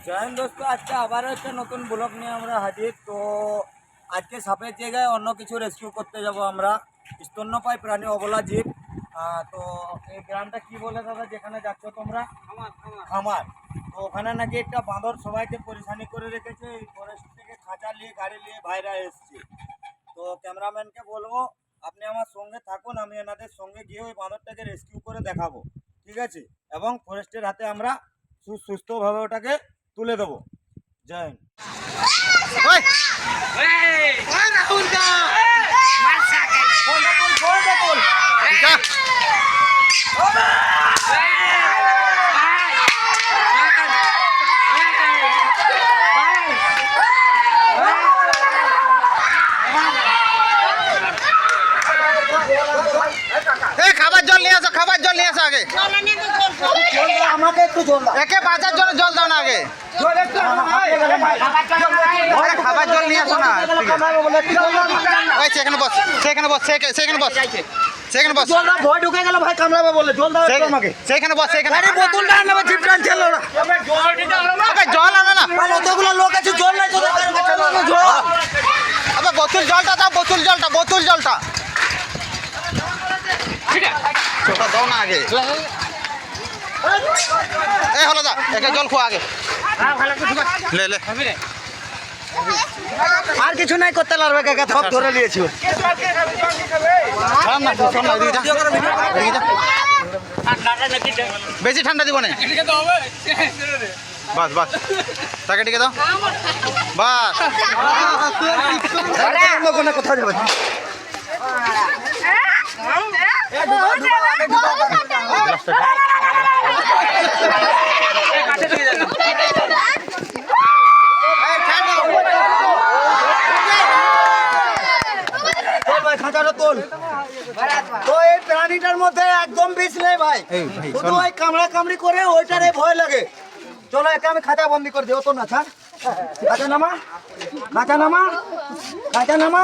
Join দোস্ত, আজকে আবারও একটা নতুন ব্লগ নিয়ে আমরা হাজির। তো আজকে সাপের জায়গায় অন্য কিছু রেস্কিউ করতে যাব আমরা। স্তন্যপায়ী প্রাণী, অবলা জীব। তো এই গ্রামটা কি বলে দাদা যেখানে যাচ্ছ তোমরা? খামার। তো ওখানে নাকি একটা বাঁদর সবাইকে পরেশানি করে রেখেছে। এই ফরেস্ট থেকে খাঁচা নিয়ে গাড়ি নিয়ে ভাইরা এসছে। তো ক্যামেরাম্যানকে বলবো আপনি আমার সঙ্গে থাকুন, আমি এনাদের সঙ্গে গিয়ে ওই বাঁদরটাকে রেস্কিউ করে দেখাবো, ঠিক আছে? এবং ফরেস্টের হাতে আমরা সুস্থভাবে ওটাকে তুলে দেবো। জয় হিন্দ। খাবার জল নিয়ে আসো, খাবার জল নিয়ে আসো আগে। আমাকে একটু জল দাও। একে বাঁচার জন্য জল দাও না আগে। খাবার জল নিয়ে আসো না। ওই সেখানে বস, সেখানে বস, সেখানে বস, সেখানে বস। ভয় ঢুকে গেল ভাই, কামড়াবে বলে জল দাও আমাকে। সেখানে বস, সেখানে। আরে বোতলটা আনবে, জিপটান ছিল না। জল আনো না। কতগুলো লোক আছে, জল নাই তোদের কাছে? জল। আবার বোতল জলটা দাও, বোতল জলটা, বোতল জলটা। ওটা দাও না আগে। এই হলো দা, একে জল খোয়া আগে। লে লে। আর কিছু নাই করতে পারবে, কাকা সব ধরে নিয়েছি। বেশি ঠান্ডা দিব না। বাস বাস, তাকে টিকে দাও। বাস কোথাও যাবে তো এই প্রাণীটার মধ্যে একদম বিষ নেই ভাই, শুধু ওই কামড়া কামড়ি করে ওইটারে ভয় লাগে। চলো একে আমি খাঁচা বন্দি করে দিও তো না, ছাড়। খাঁচা নামা, খাঁচা নামা, খাঁচা নামা।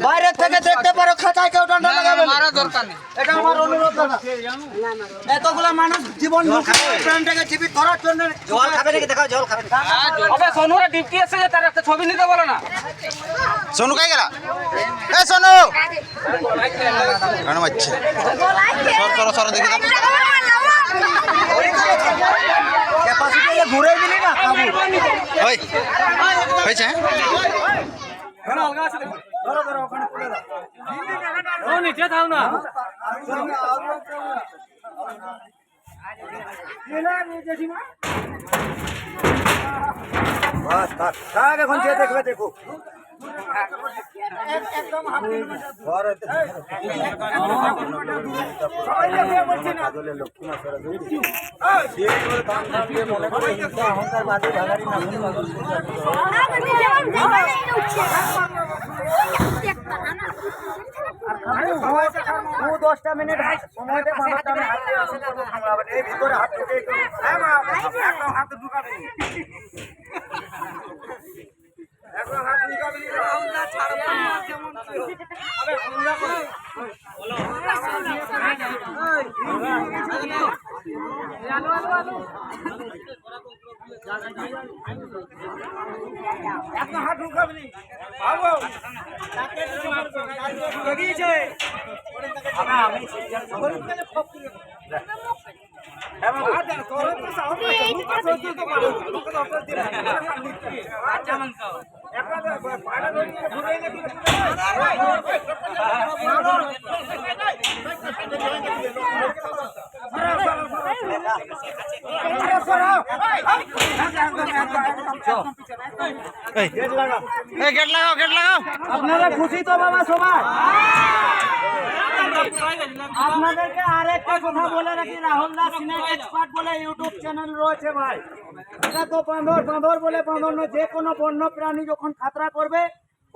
বাইরে থেকে দেখতে পারো, খাঁচায় কেউ ডান্ডা লাগাবে না। এটা আমার অনুরোধ দাদা। এতগুলা মানুষ জীবন প্রাণটাকে জীবিত করার জন্য জল খাবে নাকি দেখাও, জল খাবে। সোনুরা ডিপটি এসে যে তার একটা ছবি নিতে বলো না। সোনু কাই গেলা? এ সোনু কেন মারছে? সর সর দেখি দাও। ঘুরে দিলি না ওই হয়েছে। নিচে থাও না। এখন যে দেখবে দেখো। দশটা মিনিট সময়তে এই ভিতরে হাত ঢুকে হাত ঢুকাবে। হাত ঢুকাবি गेट लगाओ गेट लगाओ। আপনারা খুশি তো বাবা সবাই? আপনাদেরকে আরেকটা কথা বলে রাখি, রাহুল দাস স্নেক এক্সপার্ট বলে ইউটিউব চ্যানেল রয়েছে ভাই। এটা তো বাঁদর বলে বাঁদর নয়, যে কোনো বন্য প্রাণী যখন খাতরা করবে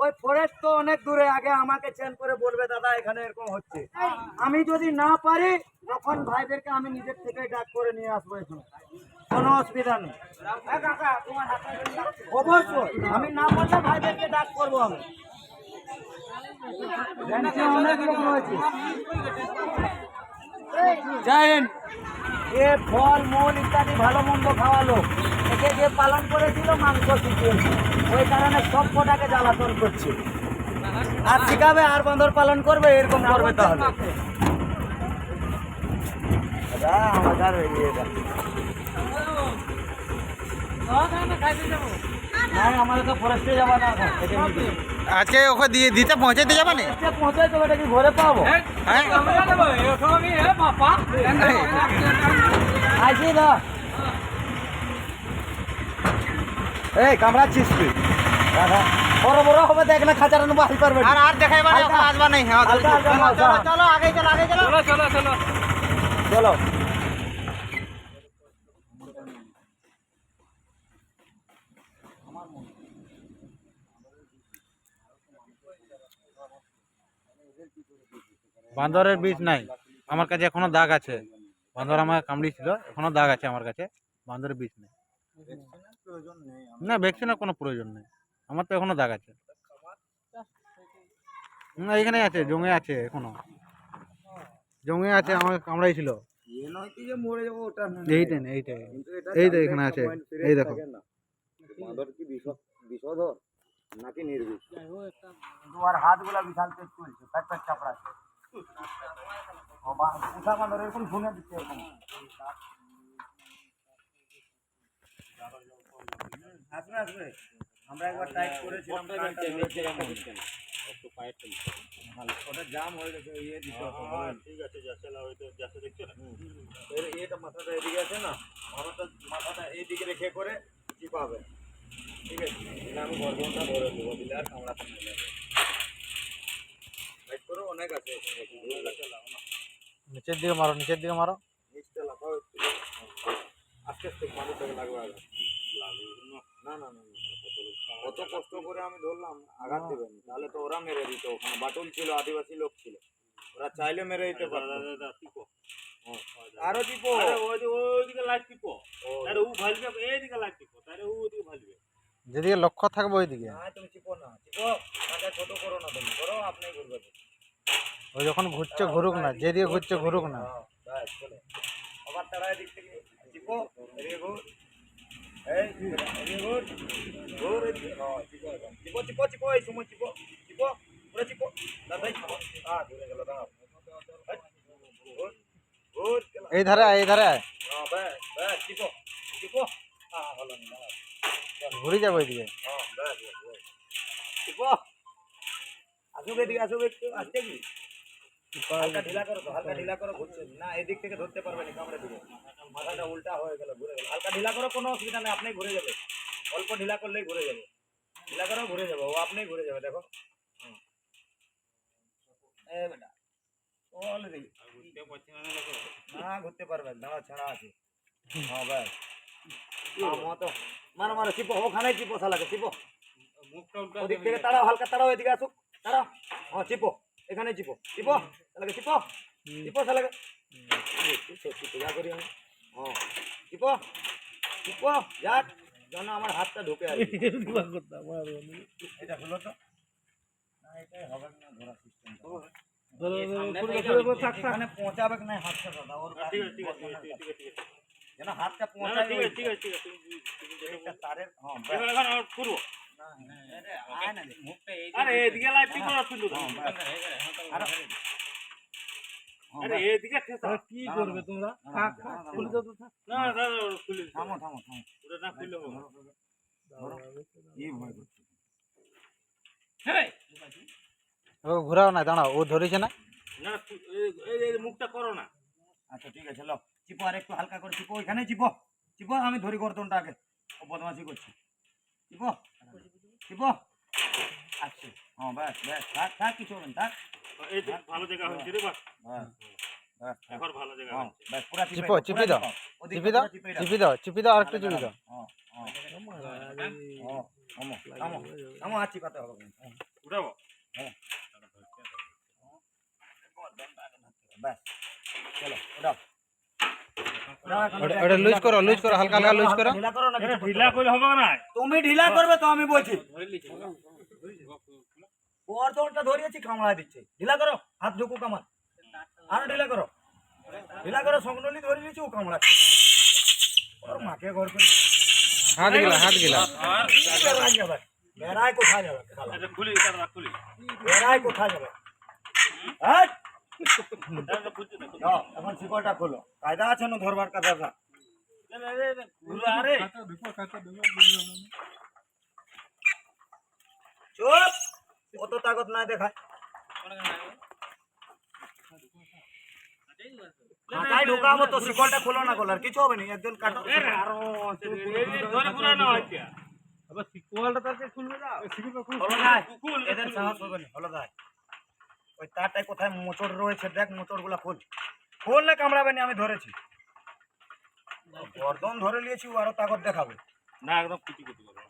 ওই ফরেস্ট তো অনেক দূরে, আগে আমাকে চেন করে বলবে দাদা এখানে এরকম হচ্ছে। আমি যদি না পারি তখন ভাইদেরকে আমি নিজের থেকে ডাক করে নিয়ে আসবো এখানে, কোনো অসুবিধা নেই। অবশ্যই আমি না পারলে ভাইদেরকে ডাক করবো আমি। অনেক লোক রয়েছে। জয় হিন্দ। এ ফল মূল ইত্যাদি ভালো মন্দ খাওয়ালো, একে যে পালন করেছিল মাংস শিখিয়েছে, ওই কারণে সব কটাকে জ্বালাতন করছে। আর শিখাবে আর বাঁদর পালন করবে, এরকম করবে তাহলে আমাদের আমাদের তো ফরেস্টে যাবা না এখন। আজকে ওকে দিয়ে দিতে পৌঁছাতে যাবে না? পৌঁছাই তো এটা কি ঘরে পাবো? হ্যাঁ আইসি না এই কামড়াচ্ছিস তুই, বড় বড় হবে দেখ না, খাঁচার বাড়ি পারবে আর আর দেখাইবা না, ওকে আসবা নাই। হ্যাঁ চলো চলো চলো আগে চলো আগে চলো চলো। বান্দরের বিষ নাই আমার কাছে, এখনো দাগ আছে। বান্দর আমাকে কামড়িয়েছিল, এখনো দাগ আছে আমার কাছে। বান্দরের বিষ নেই, না ভ্যাকসিনের কোনো প্রয়োজন নেই, আমার তো এখনো দাগ আছে। না এখানে আছে, জঙ্গে আছে, এখনো জঙ্গে আছে, আমাকে কামড়াইছিল। এইটাই এইটাই এই তো এখানে আছে, এই দেখো। নাকি নির্বিষ, তোমার হাতগুলা বিশাল পেট চলছে, পেট পেট চাপড়াচ্ছে। উঠা বাঁদর এরকম শুনে দিচ্ছে এরকম। আসবে আসবে, আমরা একবার টাইট করেছিলাম, ওটা জাম হয়ে গেছে, ইয়ে দিতে হবে। ঠিক আছে, যাচ্ছে দেখছো না, এটা মাথাটা এদিকে আছে না, মাথাটা এইদিকে রেখে করে চিপাবে। ঠিক আছে, আমি গর্ভটা ধরে দেবো দিলে আর কামড়াতে না যাবে। টাইট করো, অনেক আছে। নিচের দিকে মারো, নিচের দিকে মারো। নিচটা লাফাও একটু, আস্তে আস্তে মাটিটাকে লাগবে আঘাত। না না না, কত কষ্ট করে আমি ধরলাম, আঘাত দেবেন তাহলে তো ওরা মেরে দিত। ওখানে বাটুল ছিল, আদিবাসী লোক ছিল, ওরা চাইলে মেরে দিতে পারতো। আরো টিপো, ওইদিকে লাইট টিপো, তাহলে ও ভালবে, এইদিকে লাইট টিপো, তাহলে ওইদিকে ভালবে। যেদিকে লক্ষ্য থাকবে ওইদিকে। না তুমি টিপো না, টিপো কাঁটা ছোট করো না, তুমি করো, আপনি ঘুরবে। ওই যখন ঘুরছে ঘুরুক না, যেদিকে ঘুরছে ঘুরুক না। ব্যাস চলো, আবার তারা এদিক থেকে টিপো, এদিকে ঘুর, এই এদিকে ঘুর, ঘুর এদিকে, টিপো টিপো টিপো, এই সময় টিপো টিপো, পুরো টিপো, দাদাই টিপো। ঘুরে গেল, দাঁড়াও, ঘুর ঘুর, এই ধারে আয়, এই ধারে আয়, ব্যাস ব্যাস টিপো টিপো, হলো না, দাঁড়াও, ঘুরে যাবো ওইদিকে। ব্যাস ব্যাস টিপো, আসুক এদিকে, আসুক একটু, আসছে কি হালকা ঢিলা করো, তো হালকা ঢিলা করো, ঘুরছে না, এদিক থেকে ধরতে পারবে না, কামড়ে দিবে, মাথাটা উল্টা হয়ে গেল, ঘুরে গেল। হালকা ঢিলা করো, কোনো অসুবিধা নেই, আপনি ঘুরে যাবে, অল্প ঢিলা করলেই ঘুরে যাবে, ঢিলা করো ঘুরে যাবে, ও আপনি ঘুরে যাবে। দেখো এ বেটা, চল রে, না ঘুরতে পারবে, দাঁড়া ছাড়া আছে। হ্যাঁ ব্যাস, মতো মারো মারো, চিপো, ওখানে চিপো, শালাকে চিপো, ওদিক থেকে তাড়াও, হালকা তাড়াও, এদিকে আসুক, তাড়াও, হ্যাঁ চিপো, এখানে চিপো, চিপো শালাকে, চিপো চিপো শালাকে, পূজা করি আমি। হ্যাঁ চিপো চিপো, যাক যেন আমার হাতটা ঢুকে আর এটা হলো তো না, এটাই হবে না, ধরা সিস্টেম এখানে পৌঁছাবে না হাতটা, দাদা ওর যেন হাতটা পৌঁছায়। ঠিক আছে তারের, হ্যাঁ পুরো আরে এদিকে লাইট কি করছ তুই? আরে এদিকে কি করবে তোমরা? খুলে দাও তো। না না খুলে থামো থামো থামো, পুরো না খুলে হবে। কি ভয় করছে? হ্যাঁ ও ঘুরাও না, দাঁড়াও, ও ধরেছে না। না এই মুখটা করো না। আচ্ছা ঠিক আছে, লো চিপো, আর একটু হালকা করে চিপো, এখানে চিপো চিপো, আমি ধরি গর্দনটা আগে, ও বদমাশি করছে, চিপো চিপো। আচ্ছা হ্যাঁ ব্যাস ব্যাস থাক থাক কিছু হবে না থাক এই তো ভালো জায়গা হচ্ছে রে বাস ব্যাস ব্যাস থাক। এবার ভালো জায়গা হ্যাঁ হচ্ছে ব্যাস পুরা চিপো, চিপি দাও। ওদিকটা চিপি দাও, পুরা চিপে দাও। চিপি দাও, চিপি দাও, আর একটু চিপি দাও। হ্যাঁ হ্যাঁ হ্যাঁ থামো থামো থামো আর চিপাতে হবে না। হ্যাঁ, উঠাবো হ্যাঁ ব্যাস চলো ওঠাও ওঠাও এখন ওটা ওটা লুজ করো, লুজ করো, হালকা হালকা লুজ করো। ঢিলা করো না কিছু করতে ঢিলা হবে না। করে হবে না তুমি ঢিলা করবে তো আমি বলছি ওর তো ওটা ধরিয়েছি কামড়া দিচ্ছে ঢিলা করো হাত ঢুকু কামার আরো ঢিলা করো সংনলি ধরে নিয়েছি ও কামড়াচ্ছে ওর মাকে ঘর করে হাত গিলা, হাত গিলা। বেড়ায় যাবে বেড়ায় কোথায় যাবে শালা? এটা খুলি এটা খুলি বেড়ায় কোথায় যাবে হ্যাঁ যাও, এখন শিকলটা খোলো কায়দা আছে না ধরবার কায়দা আরে চুপ অত তাকত না দেখায় মাথায় ঢোকাবো তো শিকলটা খোলো না খোলার কিছু হবে না একজন কাটো ধরে পুরানো হচ্ছে হলো না এদের সাহস হবে না হলো না ওই তারটায় কোথায় মোচড় রয়েছে দেখ মোচড় গুলা খোল না কামড়াবে না আমি ধরেছি গর্দন ধরে নিয়েছি ও আরো তাকত দেখাবে না একদম কুচি কুচি করে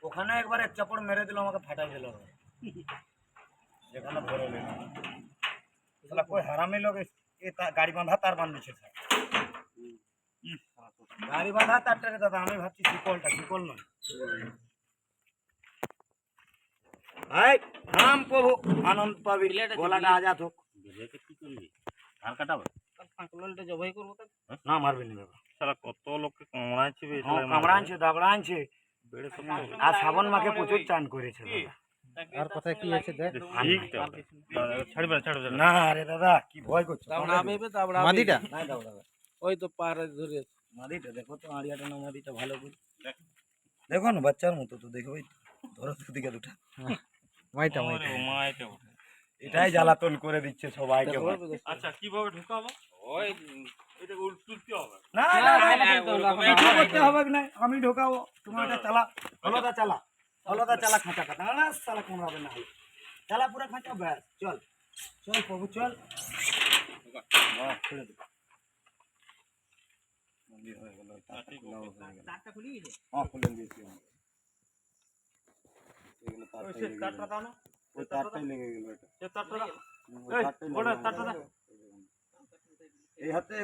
ওখানে একবার এক চাপড় মেরে দিল আমাকে ফাটাই দিল যেখানে ধরে নিল শালা কই হারামি লোক গাড়ি বাঁধা তার বাঁধিয়েছে স্যার গাড়ি বাঁধা তারটাকে দাদা আমি ভাবছি শিকল নয় ভাই নাম প্রভু আনন্দ পাবি গলাটা আজাদ হোক কি করবি ধান কাটাবে জবাই করবো তো না মারবি না বাবা শালা কত লোককে কামড়াচ্ছে বে কামড়া আনছে দাগড়া আনছে আর শ্রাবণ মাকে প্রচুর চান করেছে দাদা। আর কোথায় কি আছে দেখ। ছাড়বে ছাড়বে না রে দাদা কি ভয় করছো মাদিটা নাই দাও দাদা ওই তো পারে ধরে মাদিটা দেখো তো আড়িয়াটা না মাদিটা ভালো করে দেখো না বাচ্চার মতো তো দেখো ওই ধরো দিকে দুটা মাইটা মাইটা। মা এটা এটাই জ্বালাতন করে দিচ্ছে সবাইকে ভাই। আচ্ছা কিভাবে ঢুকাবো ওই এটা তুলতে হবে না না, না, না, কিছু করতে হবে না আমি ঢোকাবো তুমি ওটা চালা হলদা চালা খাঁচা খাঁচা না চালা কামড়াবে না চালা পুরা খাঁচা ব্যাস চল চল প্রভু চল বাহ, ছেড়ে দে। মন্দির হয়ে গেল তারটা খোলাও হয়ে গেল তারটা খুলি গেছে হ্যাঁ খুলে দিয়েছি আমি। এগুলো তারটাই লেগে গেল। দাও না ওই তারটাই লেগে গেল এটা তারটা ওই তারটাই লেগে গেল। তারটা এই হাতে